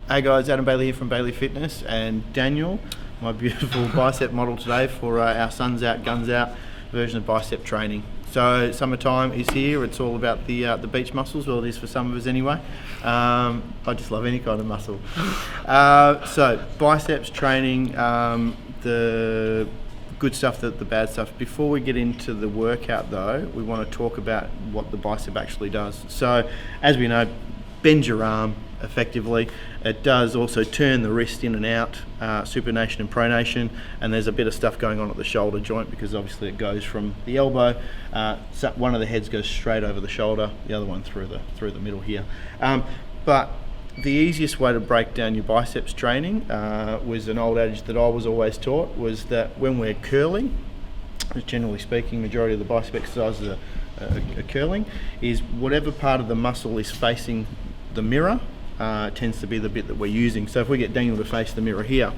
Hey guys, Adam Bailey here from Bailey Fitness, and Daniel, my beautiful bicep model today for our Suns Out, Guns Out version of bicep training. So summertime is here. It's all about the beach muscles. Well, it is for some of us anyway. I just love any kind of muscle. So biceps training, the good stuff, the bad stuff. Before we get into the workout though, we want to talk about what the bicep actually does. So as we know, bend your arm effectively. It does also turn the wrist in and out, supination and pronation, and there's a bit of stuff going on at the shoulder joint because obviously it goes from the elbow. So one of the heads goes straight over the shoulder, the other one through the middle here. But the easiest way to break down your biceps training was an old adage that I was always taught, was that when we're curling, generally speaking, majority of the bicep exercises are curling, is whatever part of the muscle is facing the mirror tends to be the bit that we're using. So if we get Daniel to face the mirror here,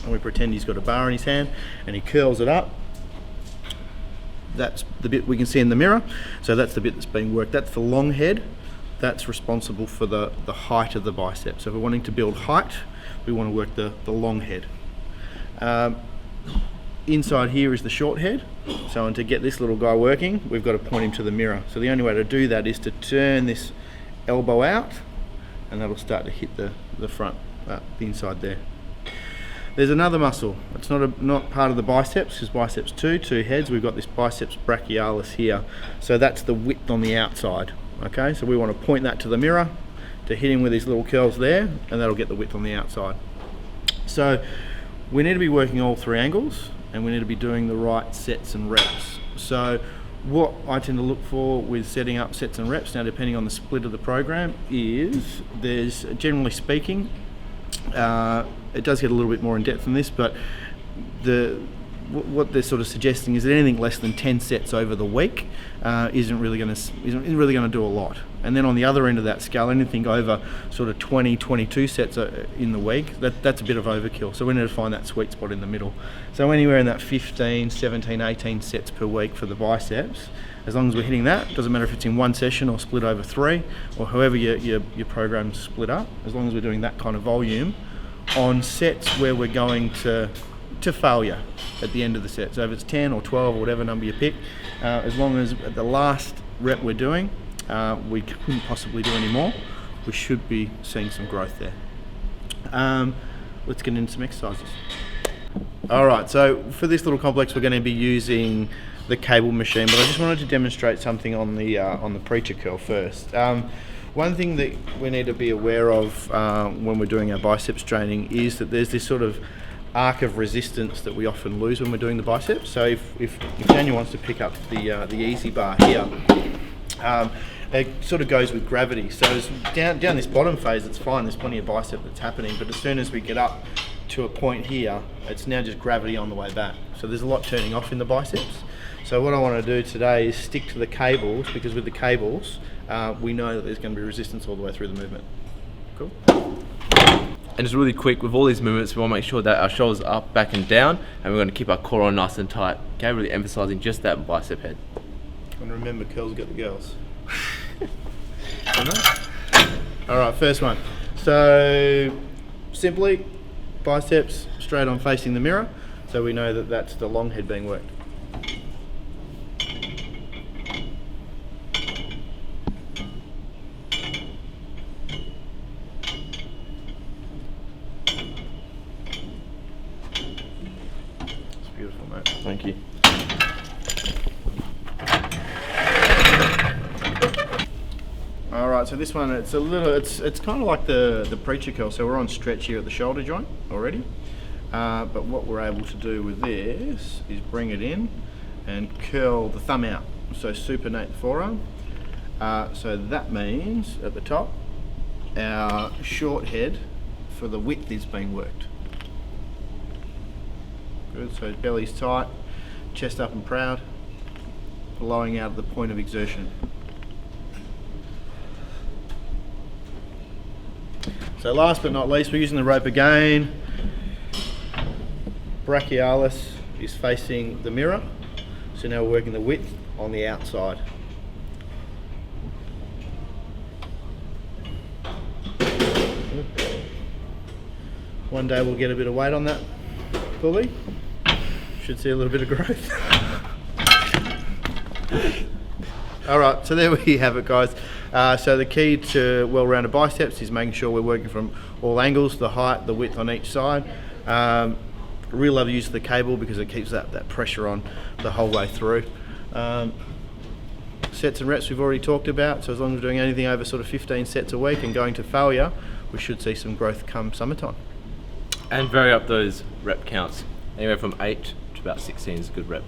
and we pretend he's got a bar in his hand, and he curls it up, that's the bit we can see in the mirror. So that's the bit that's being worked. That's the long head. That's responsible for the height of the bicep. So if we're wanting to build height, we want to work the long head. Inside here is the short head. So and to get this little guy working, we've got to point him to the mirror. So the only way to do that is to turn this elbow out, and that'll start to hit the front, the inside there. There's another muscle. It's not part of the biceps, because biceps two heads. We've got this biceps brachialis here. So that's the width on the outside. Okay, so we want to point that to the mirror to hit him with these little curls there, and that'll get the width on the outside. So we need to be working all three angles, and we need to be doing the right sets and reps. So what I tend to look for with setting up sets and reps, now depending on the split of the program, is there's, generally speaking, it does get a little bit more in depth than this, but what they're sort of suggesting is that anything less than 10 sets over the week isn't really going to do a lot. And then on the other end of that scale, anything over sort of 20, 22 sets in the week, that's a bit of overkill. So we need to find that sweet spot in the middle. So anywhere in that 15, 17, 18 sets per week for the biceps, as long as we're hitting that, doesn't matter if it's in one session or split over three, or however your program's split up, as long as we're doing that kind of volume on sets where we're going to failure at the end of the set. So if it's 10 or 12 or whatever number you pick, as long as at the last rep we're doing, we couldn't possibly do any more, we should be seeing some growth there. Let's get into some exercises. Alright, so for this little complex we're going to be using the cable machine, but I just wanted to demonstrate something on the preacher curl first. One thing that we need to be aware of when we're doing our biceps training is that there's this sort of arc of resistance that we often lose when we're doing the biceps. So if Daniel wants to pick up the easy bar here, it sort of goes with gravity. So as down this bottom phase, it's fine, there's plenty of bicep that's happening, but as soon as we get up to a point here, it's now just gravity on the way back. So there's a lot turning off in the biceps. So what I want to do today is stick to the cables, because with the cables, we know that there's going to be resistance all the way through the movement. Cool? And just really quick, with all these movements, we want to make sure that our shoulders are up, back and down, and we're going to keep our core on nice and tight. Okay, really emphasizing just that bicep head. And remember, curls get the girls. Alright, first one. So simply, biceps straight on facing the mirror, so we know that that's the long head being worked. Beautiful, mate. Thank you. Alright, so this one, it's kind of like the preacher curl. So we're on stretch here at the shoulder joint already. But what we're able to do with this is bring it in and curl the thumb out. So supinate the forearm. So that means at the top, our short head for the width is being worked. Good, so belly's tight, chest up and proud, blowing out at the point of exertion. So last but not least, we're using the rope again. Brachialis is facing the mirror, so now we're working the width on the outside. One day we'll get a bit of weight on that pulley. Should see a little bit of growth. Alright, so there we have it, guys. So the key to well-rounded biceps is making sure we're working from all angles, the height, the width on each side. Really love the use of the cable because it keeps that pressure on the whole way through. Sets and reps we've already talked about, so as long as we're doing anything over sort of 15 sets a week and going to failure, we should see some growth come summertime. And vary up those rep counts. Anywhere from 8 to about 16 is a good rep.